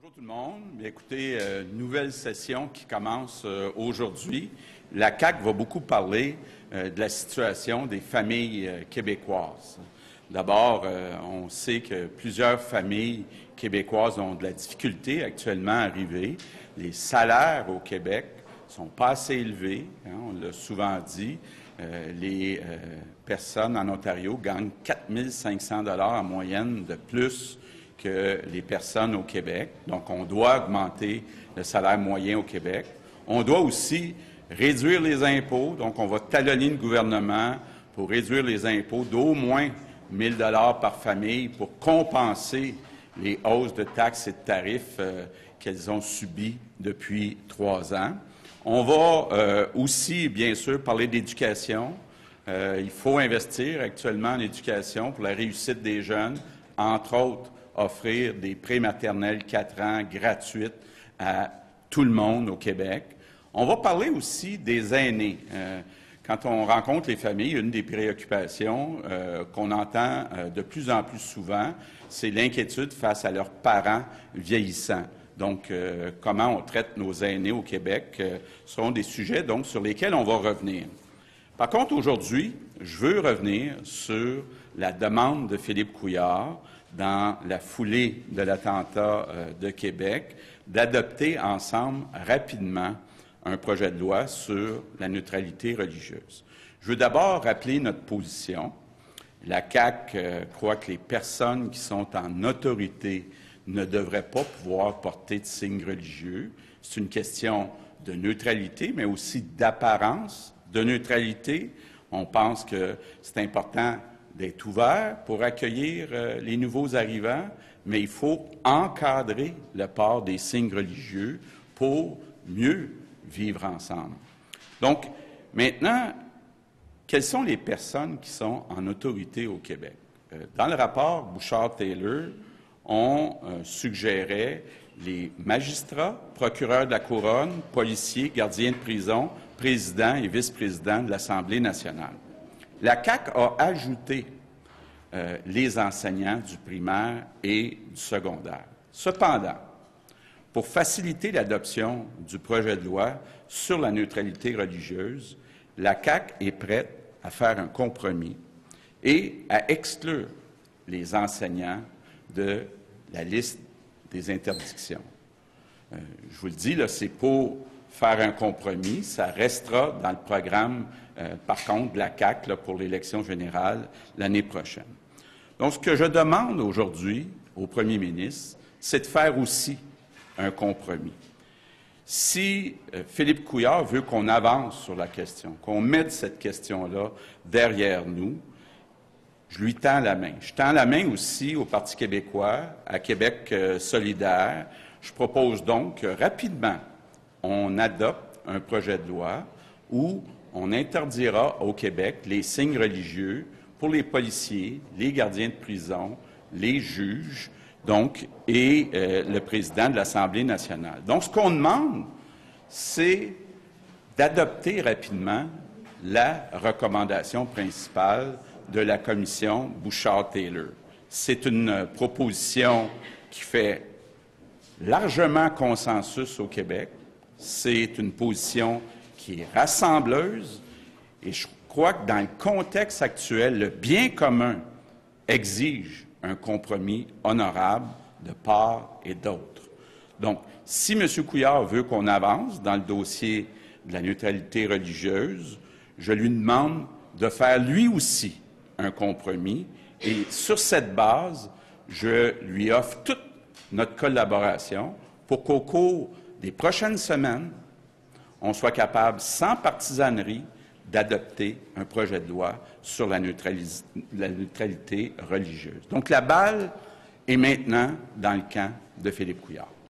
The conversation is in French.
Bonjour tout le monde. Bien, écoutez, nouvelle session qui commence aujourd'hui. La CAQ va beaucoup parler de la situation des familles québécoises. D'abord, on sait que plusieurs familles québécoises ont de la difficulté actuellement à arriver. Les salaires au Québec sont pas assez élevés, hein, on l'a souvent dit. Les personnes en Ontario gagnent 4 500 $ en moyenne de plus que les personnes au Québec. Donc, on doit augmenter le salaire moyen au Québec. On doit aussi réduire les impôts. Donc, on va talonner le gouvernement pour réduire les impôts d'au moins 1 000 $ par famille pour compenser les hausses de taxes et de tarifs qu'elles ont subies depuis 3 ans. On va aussi, bien sûr, parler d'éducation. Il faut investir actuellement en éducation pour la réussite des jeunes, entre autres, offrir des prématernelles 4 ans gratuites à tout le monde au Québec. On va parler aussi des aînés. Quand on rencontre les familles, une des préoccupations qu'on entend de plus en plus souvent, c'est l'inquiétude face à leurs parents vieillissants. Donc, comment on traite nos aînés au Québec seront des sujets donc sur lesquels on va revenir. Par contre, aujourd'hui, je veux revenir sur la demande de Philippe Couillard dans la foulée de l'attentat de Québec, d'adopter ensemble rapidement un projet de loi sur la neutralité religieuse. Je veux d'abord rappeler notre position. La CAQ croit que les personnes qui sont en autorité ne devraient pas pouvoir porter de signes religieux. C'est une question de neutralité, mais aussi d'apparence de neutralité. On pense que c'est important d'être ouvert pour accueillir les nouveaux arrivants, mais il faut encadrer le port des signes religieux pour mieux vivre ensemble. Donc, maintenant, quelles sont les personnes qui sont en autorité au Québec? Dans le rapport Bouchard-Taylor, on suggérait les magistrats, procureurs de la Couronne, policiers, gardiens de prison, président et vice-président de l'Assemblée nationale. La CAQ a ajouté les enseignants du primaire et du secondaire. Cependant, pour faciliter l'adoption du projet de loi sur la neutralité religieuse, la CAQ est prête à faire un compromis et à exclure les enseignants de la liste des interdictions. Je vous le dis, là, c'est pour faire un compromis. Ça restera dans le programme, par contre, de la CAQ là, pour l'élection générale l'année prochaine. Donc, ce que je demande aujourd'hui au premier ministre, c'est de faire aussi un compromis. Si Philippe Couillard veut qu'on avance sur la question, qu'on mette cette question-là derrière nous, je lui tends la main. Je tends la main aussi au Parti québécois, à Québec solidaire. Je propose donc que rapidement, on adopte un projet de loi où on interdira au Québec les signes religieux pour les policiers, les gardiens de prison, les juges, donc, et le président de l'Assemblée nationale. Donc, ce qu'on demande, c'est d'adopter rapidement la recommandation principale de la commission Bouchard-Taylor. C'est une proposition qui fait largement consensus au Québec. C'est une position qui est rassembleuse et je crois que dans le contexte actuel, le bien commun exige un compromis honorable de part et d'autre. Donc, si M. Couillard veut qu'on avance dans le dossier de la neutralité religieuse, je lui demande de faire lui aussi un compromis et sur cette base, je lui offre toute notre collaboration pour qu'au cours des prochaines semaines, on soit capable, sans partisanerie, d'adopter un projet de loi sur la neutralité religieuse. Donc, la balle est maintenant dans le camp de Philippe Couillard.